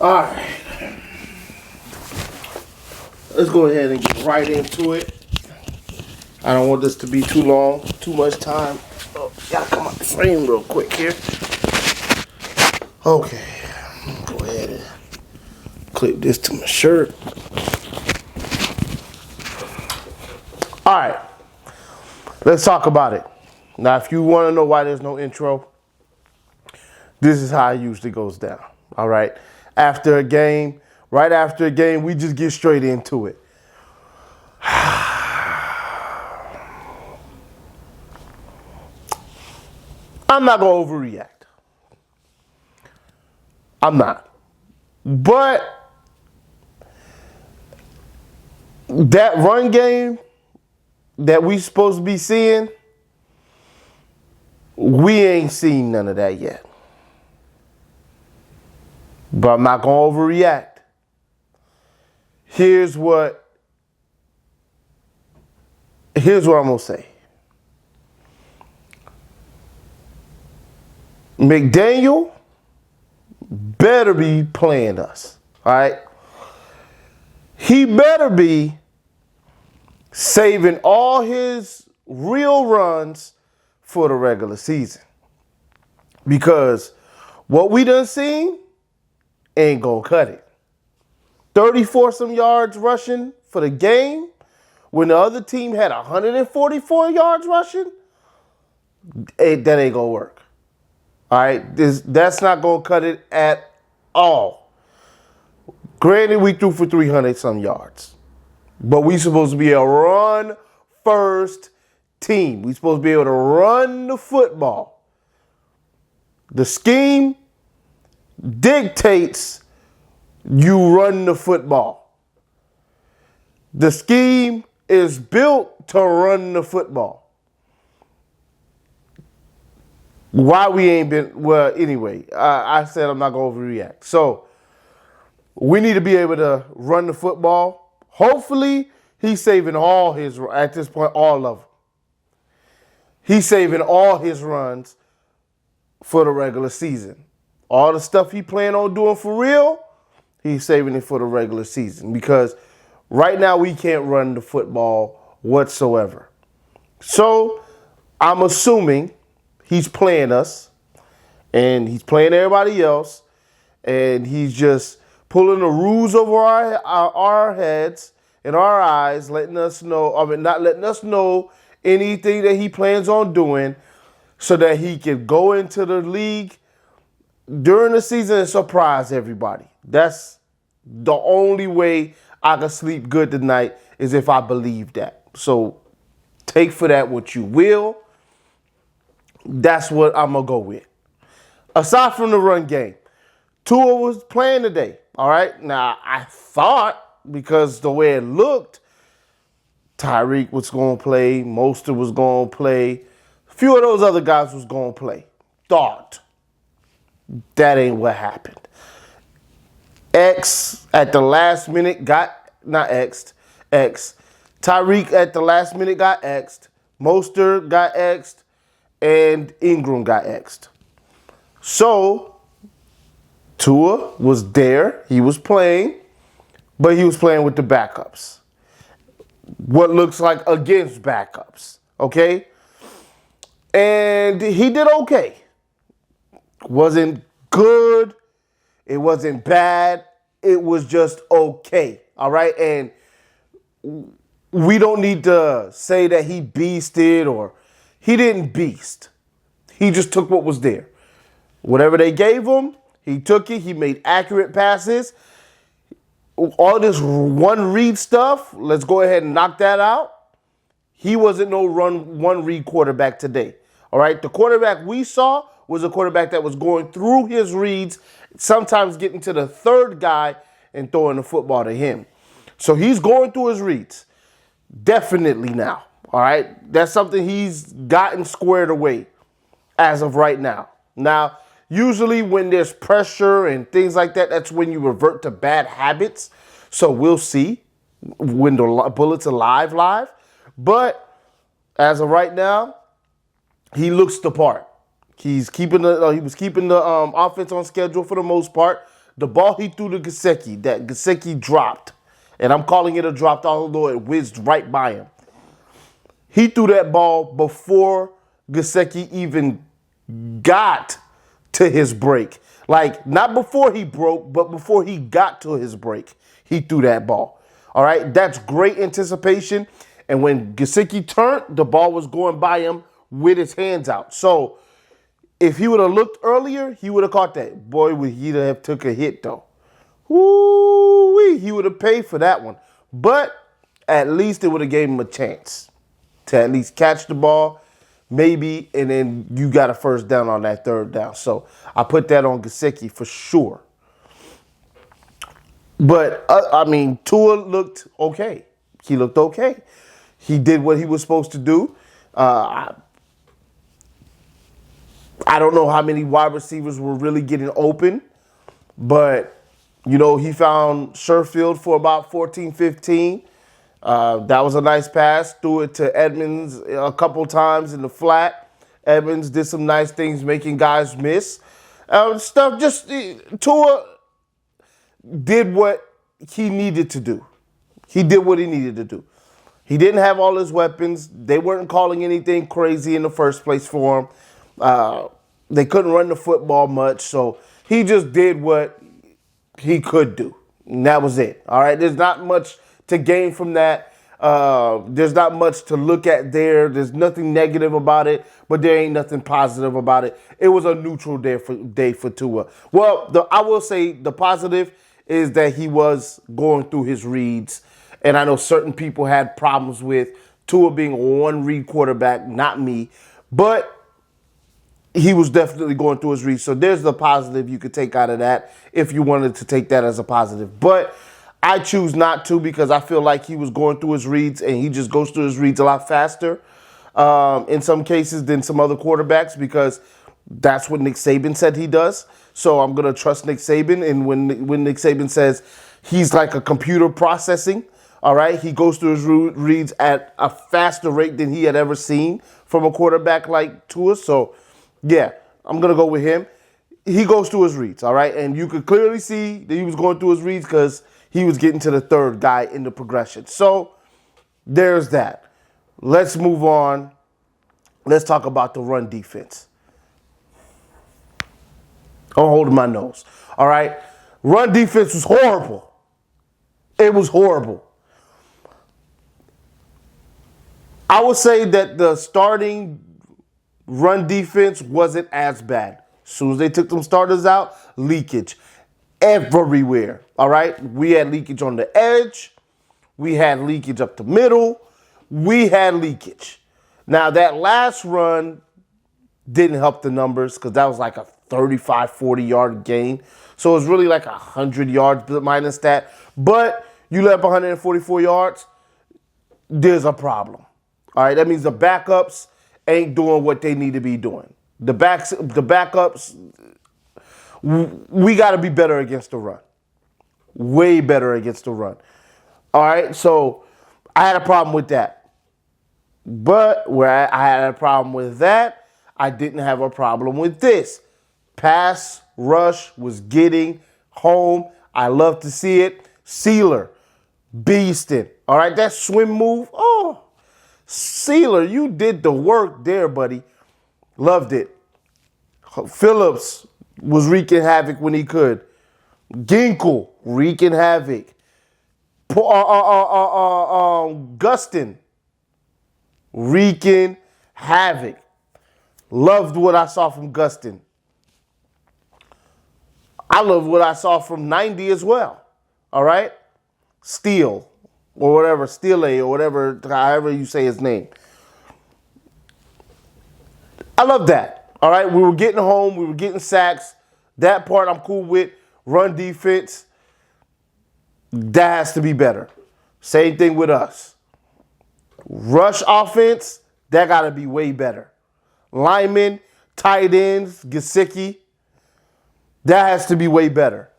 All right. Let's go ahead and get right into it. I don't want this to be too long, too much time. Oh, gotta come out the frame real quick here. Okay. Go ahead and clip this to my shirt. All right. Let's talk about it. Now, if you want to know why there's no intro, this is how it usually goes down. All right. After a game, right after a game, we just get straight into it. I'm not going to overreact. I'm not. But that run game that we supposed to be seeing, we ain't seen none of that yet. But I'm not going to overreact. Here's what I'm going to say. McDaniel better be playing us, all right? He better be saving all his real runs for the regular season. Because what we done seen ain't gonna cut it. 34-some yards rushing for the game when the other team had 144 yards rushing, that ain't gonna work. All right, that's not going to cut it at all. Granted, we threw for 300-some yards. But we supposed to be a run-first team. We supposed to be able to run the football. The scheme dictates you run the football. The scheme is built to run the football. Why we ain't been, well, anyway, I said I'm not going to overreact. So, we need to be able to run the football. Hopefully, he's saving all his, at this point, all of them. He's saving all his runs for the regular season. All the stuff he plan on doing for real, he's saving it for the regular season. Because right now, we can't run the football whatsoever. So, I'm assuming he's playing us, and he's playing everybody else, and he's just pulling the rules over our heads and our eyes, letting us know, not letting us know anything that he plans on doing so that he can go into the league during the season and surprise everybody. That's the only way I can sleep good tonight is if I believe that. So take for that what you will. That's what I'm going to go with. Aside from the run game, Tua was playing today, all right? Now, I thought, because the way it looked, Tyreek was going to play, Mostert was going to play, a few of those other guys was going to play. Thought. That ain't what happened. X at the last minute got, not X'd, X. Tyreek at the last minute got X'd, Mostert got X'd, and Ingram got X'd. So, Tua was there. He was playing, but he was playing with the backups. What looks like against backups, okay? And he did okay. Wasn't good. It wasn't bad. It was just okay, all right? And we don't need to say that he beasted or he didn't beast. He just took what was there. Whatever they gave him, he took it. He made accurate passes. All this one read stuff, let's go ahead and knock that out. He wasn't no one read quarterback today. All right? The quarterback we saw was a quarterback that was going through his reads, sometimes getting to the third guy and throwing the football to him. So he's going through his reads. Definitely now. All right? That's something he's gotten squared away as of right now. Now, usually when there's pressure and things like that, that's when you revert to bad habits. So we'll see when the bullets are live. But as of right now, he looks the part. He was keeping the offense on schedule for the most part. The ball he threw to Gesicki, that Gesicki dropped, and I'm calling it a drop, although it whizzed right by him. He threw that ball before Gesicki even got to his break. Like, not before he broke, but before he got to his break, he threw that ball. All right, that's great anticipation. And when Gesicki turned, the ball was going by him with his hands out. So if he would have looked earlier, he would have caught that. Boy, would he have took a hit, though. Woo-wee, he would have paid for that one. But at least it would have gave him a chance to at least catch the ball, maybe, and then you got a first down on that third down. So I put that on Gesicki for sure. But, Tua looked okay. He looked okay. He did what he was supposed to do. I don't know how many wide receivers were really getting open, but, he found Sherfield for about 14, 15. That was a nice pass. Threw it to Edmonds a couple times in the flat. Edmonds did some nice things, making guys miss. Tua did what he needed to do. He did what he needed to do. He didn't have all his weapons. They weren't calling anything crazy in the first place for him. They couldn't run the football much, so he just did what he could do. And that was it. All right, there's not much to gain from that. There's not much to look at there. There's nothing negative about it, but there ain't nothing positive about it. It was a neutral day for Tua. Well, I will say the positive is that he was going through his reads. And I know certain people had problems with Tua being a one-read quarterback, not me. But he was definitely going through his reads. So there's the positive you could take out of that if you wanted to take that as a positive. But I choose not to because I feel like he was going through his reads and he just goes through his reads a lot faster in some cases than some other quarterbacks because that's what Nick Saban said he does. So I'm going to trust Nick Saban. And when Nick Saban says he's like a computer processing, all right, he goes through his reads at a faster rate than he had ever seen from a quarterback like Tua. So, yeah, I'm going to go with him. He goes through his reads, all right? And you could clearly see that he was going through his reads because he was getting to the third guy in the progression. So, there's that. Let's move on. Let's talk about the run defense. I'm holding my nose, all right? Run defense was horrible. It was horrible. I would say that the starting run defense wasn't as bad. As soon as they took them starters out, leakage everywhere. All right? We had leakage on the edge. We had leakage up the middle. We had leakage. Now, that last run didn't help the numbers because that was like a 35, 40-yard gain. So it was really like 100 yards minus that. But you let up 144 yards, there's a problem. All right, that means the backups ain't doing what they need to be doing. The backups, we got to be better against the run. Way better against the run. All right, so I had a problem with that. But where I had a problem with that, I didn't have a problem with this. Pass rush was getting home. I love to see it. Sealer, beasting. All right, that swim move, oh. Sealer, you did the work there, buddy. Loved it. Phillips was wreaking havoc when he could. Ginkle, wreaking havoc. Gustin, wreaking havoc. Loved what I saw from Gustin. I loved what I saw from 90 as well. All right? Steele. Or whatever, Steele or whatever, however you say his name. I love that. All right, we were getting home, we were getting sacks. That part I'm cool with. Run defense, that has to be better. Same thing with us. Rush offense, that got to be way better. Linemen, tight ends, Gesicki, that has to be way better.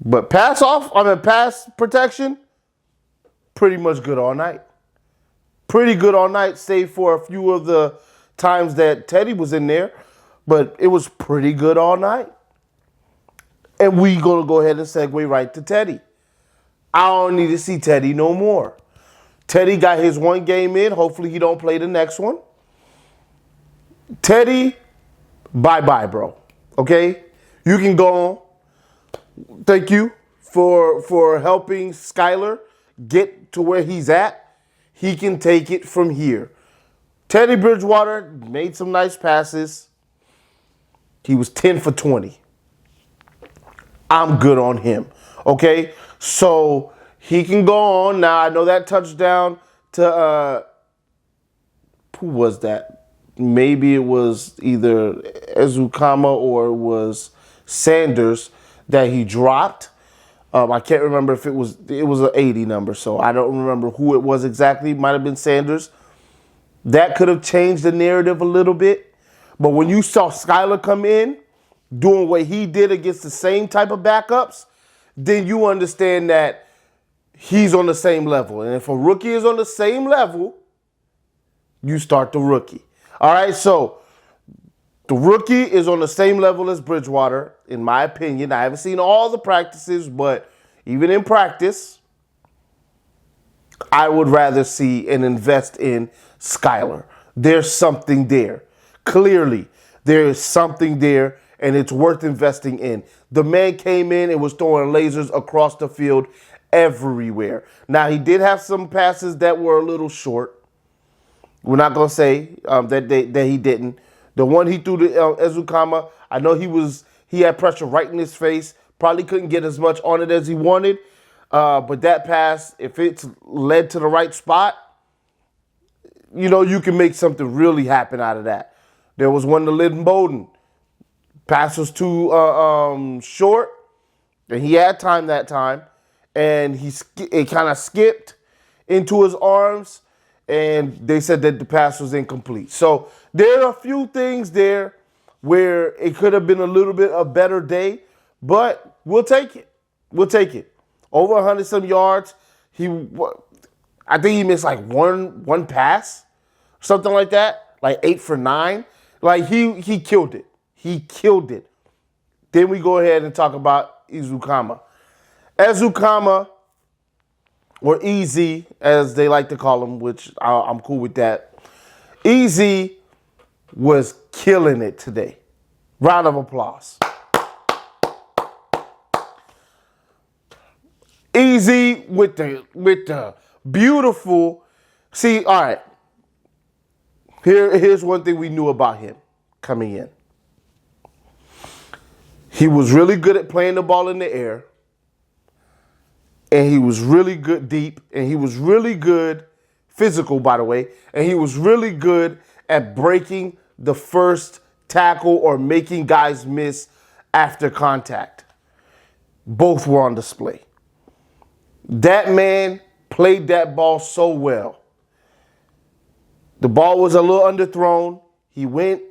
But pass protection, pretty much good all night. Pretty good all night, save for a few of the times that Teddy was in there. But it was pretty good all night. And we going to go ahead and segue right to Teddy. I don't need to see Teddy no more. Teddy got his one game in. Hopefully he don't play the next one. Teddy, bye-bye, bro. Okay? You can go on. Thank you for helping Skyler get to where he's at. He can take it from here. Teddy Bridgewater made some nice passes. He was 10 for 20. I'm good on him. Okay? So he can go on. Now, I know that touchdown to, who was that? Maybe it was either Ezukama or it was Sanders that he dropped. I can't remember if it was an 80 number, so I don't remember who it was exactly. It might have been Sanders. That could have changed the narrative a little bit. But when you saw Skyler come in, doing what he did against the same type of backups, then you understand that he's on the same level. And if a rookie is on the same level, you start the rookie. All right, so the rookie is on the same level as Bridgewater, in my opinion. I haven't seen all the practices, but even in practice, I would rather see and invest in Skyler. There's something there. Clearly, there is something there, and it's worth investing in. The man came in and was throwing lasers across the field everywhere. Now, he did have some passes that were a little short. We're not going to say that he didn't. The one he threw to Ezukama, I know he had pressure right in his face. Probably couldn't get as much on it as he wanted. But that pass, if it's led to the right spot, you can make something really happen out of that. There was one to Lynn Bowden. Pass was too short, and he had time that time. And it kind of skipped into his arms, and they said that the pass was incomplete. So there are a few things there where it could have been a little bit a better day, but we'll take it. We'll take it. Over 100-some yards. I think he missed like one pass, something like that, like 8 for 9. Like he killed it. He killed it. Then we go ahead and talk about Ezukama. Ezukama, or Easy, as they like to call him, which I'm cool with that. Easy was killing it today. Round of applause. Easy with the beautiful. See, all right. Here's one thing we knew about him coming in. He was really good at playing the ball in the air. And he was really good deep. And he was really good physical, by the way. And he was really good at breaking the first tackle or making guys miss after contact. Both were on display. That man played that ball so well. The ball was a little underthrown. He went,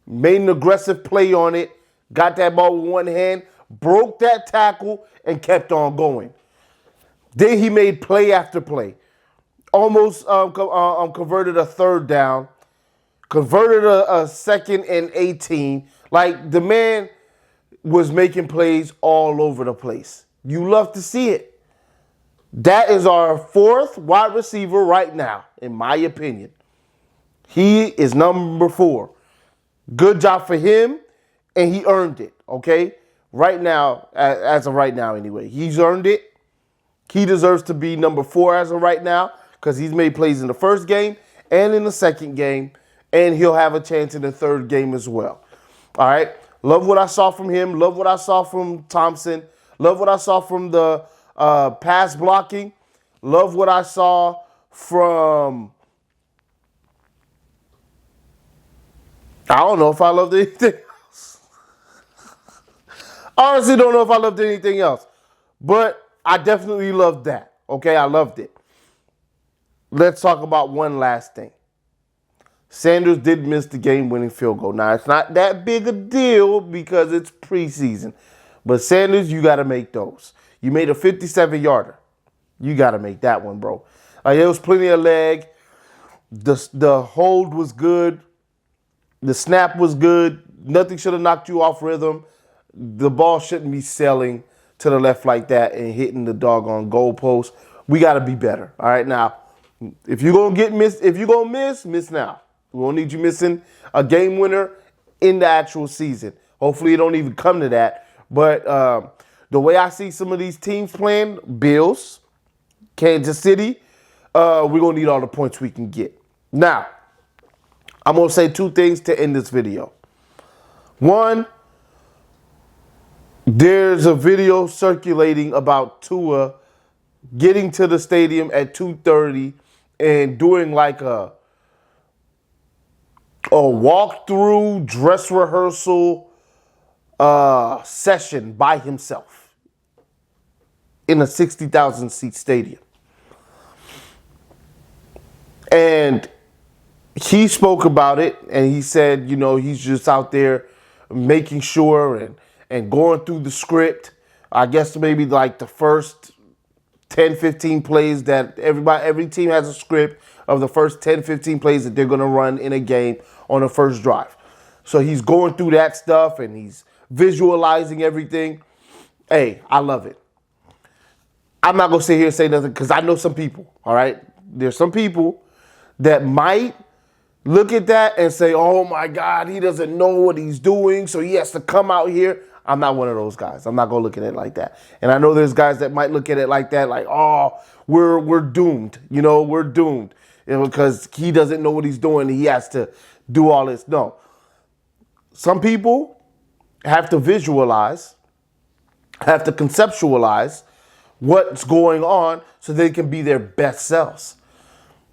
made an aggressive play on it, got that ball with one hand, broke that tackle, and kept on going. Then he made play after play. Almost converted a third down, converted a second and 18. Like, the man was making plays all over the place. You love to see it. That is our fourth wide receiver right now, in my opinion. He is number 4. Good job for him, and he earned it, okay? Right now, as of right now anyway, he's earned it. He deserves to be number 4 as of right now because he's made plays in the first game and in the second game, and he'll have a chance in the third game as well. All right? Love what I saw from him. Love what I saw from Thompson. Love what I saw from the pass blocking. Love what I saw from... I don't know if I loved anything else. Honestly, don't know if I loved anything else. But I definitely loved that. Okay, I loved it. Let's talk about one last thing. Sanders did miss the game-winning field goal. Now, it's not that big a deal because it's preseason. But Sanders, you got to make those. You made a 57-yarder. You got to make that one, bro. There was plenty of leg. The hold was good. The snap was good. Nothing should have knocked you off rhythm. the ball shouldn't be sailing to the left like that and hitting the doggone goalpost. We got to be better. All right, now, if you're gonna miss now. We won't need you missing a game winner in the actual season. Hopefully, it don't even come to that. But the way I see some of these teams playing, Bills, Kansas City, we're going to need all the points we can get. Now, I'm going to say two things to end this video. One, there's a video circulating about Tua getting to the stadium at 2:30 and doing like a walkthrough dress rehearsal session by himself in a 60,000 seat stadium. And he spoke about it, and he said, he's just out there making sure and going through the script. I guess maybe like the first 10, 15 plays that every team has a script of the first 10, 15 plays that they're going to run in a game on the first drive. So he's going through that stuff, and he's visualizing everything. Hey, I love it. I'm not going to sit here and say nothing because I know some people, all right? There's some people that might look at that and say, oh, my God, he doesn't know what he's doing, so he has to come out here. I'm not one of those guys. I'm not going to look at it like that. And I know there's guys that might look at it like that, like, oh, we're doomed. We're doomed because he doesn't know what he's doing. He has to do all this. No. Some people have to visualize, have to conceptualize what's going on so they can be their best selves.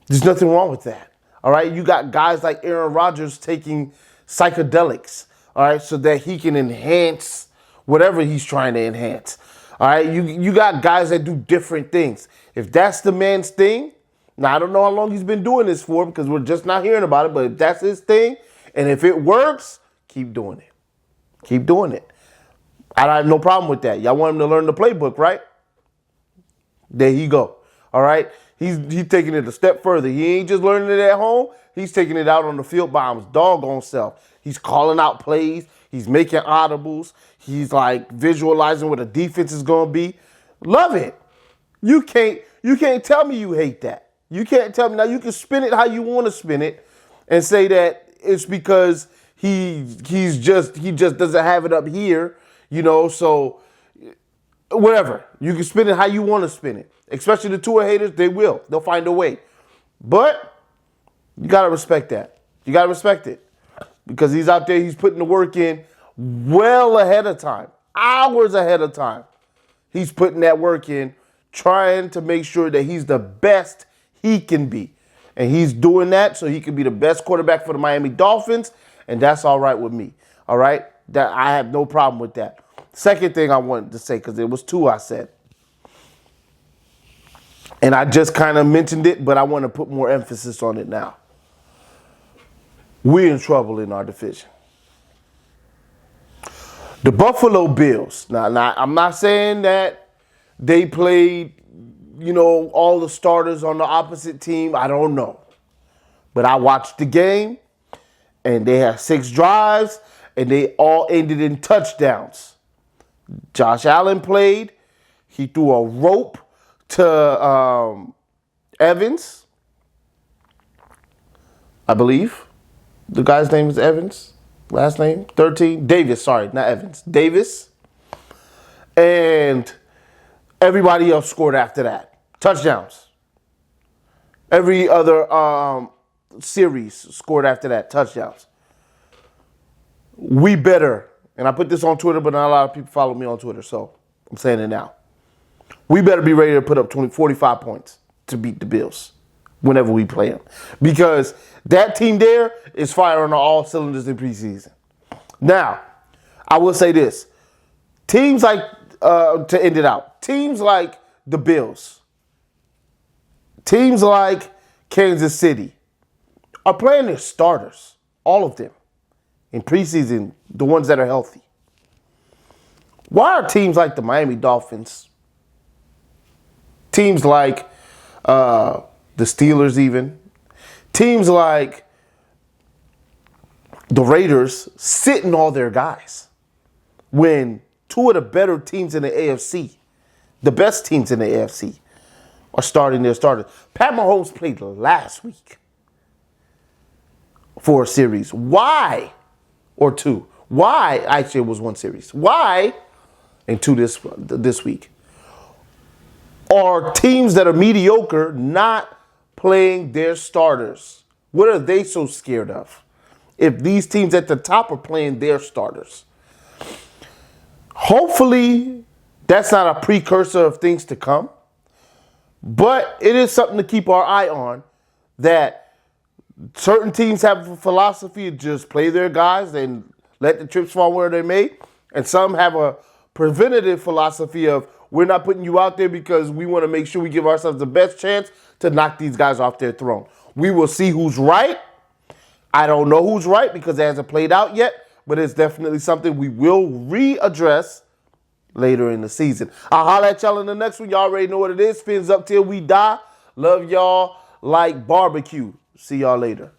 There's nothing wrong with that. All right. You got guys like Aaron Rodgers taking psychedelics, all right, so that he can enhance whatever he's trying to enhance. All right. You got guys that do different things. If that's the man's thing, now I don't know how long he's been doing this for because we're just not hearing about it, but if that's his thing and if it works, keep doing it. Keep doing it. I have no problem with that. Y'all want him to learn the playbook, right? There you go. All right. He's taking it a step further. He ain't just learning it at home. He's taking it out on the field by his doggone self. He's calling out plays. He's making audibles. He's like visualizing what a defense is going to be. Love it. You can't tell me you hate that. You can't tell me. Now you can spin it how you want to spin it and say that it's because he just doesn't have it up here, so whatever. You can spin it how you want to spin it. Especially the Tua haters, they'll find a way. But you got to respect that. You got to respect it. Because he's out there, he's putting the work in well ahead of time. Hours ahead of time. He's putting that work in, trying to make sure that he's the best he can be. And he's doing that so he can be the best quarterback for the Miami Dolphins. And that's all right with me. All right? That I have no problem with that. Second thing I wanted to say, because it was two I said. And I just kind of mentioned it, but I want to put more emphasis on it now. We're in trouble in our division. The Buffalo Bills. Now I'm not saying that they played, all the starters on the opposite team. I don't know. But I watched the game, and they had 6 drives, and they all ended in touchdowns. Josh Allen played. He threw a rope to Evans, I believe. The guy's name is Evans. Last name, 13. Davis, sorry, not Evans. Davis. And everybody else scored after that. Touchdowns. Every other series scored after that. Touchdowns. We better, and I put this on Twitter, but not a lot of people follow me on Twitter, so I'm saying it now. We better be ready to put up 45 points to beat the Bills whenever we play them. Because that team there is firing on all cylinders in preseason. Now, I will say this. Teams like, to end it out, teams like the Bills, teams like Kansas City are playing their starters, all of them, in preseason, the ones that are healthy. Why are teams like the Miami Dolphins, teams like the Steelers even, teams like the Raiders sitting all their guys? when two of the better teams in the AFC, the best teams in the AFC, are starting their starters. Pat Mahomes played last week for a series. Why? Or two. Why? Actually, it was one series. Why? And two this week. Are teams that are mediocre not playing their starters? What are they so scared of? If these teams at the top are playing their starters. Hopefully, that's not a precursor of things to come. But it is something to keep our eye on, that certain teams have a philosophy of just play their guys and let the chips fall where they may. And some have a preventative philosophy of we're not putting you out there because we want to make sure we give ourselves the best chance to knock these guys off their throne. We will see who's right. I don't know who's right because it hasn't played out yet, but it's definitely something we will readdress later in the season. I'll holler at y'all in the next one. Y'all already know what it is. Fins up till we die. Love y'all like barbecue. See y'all later.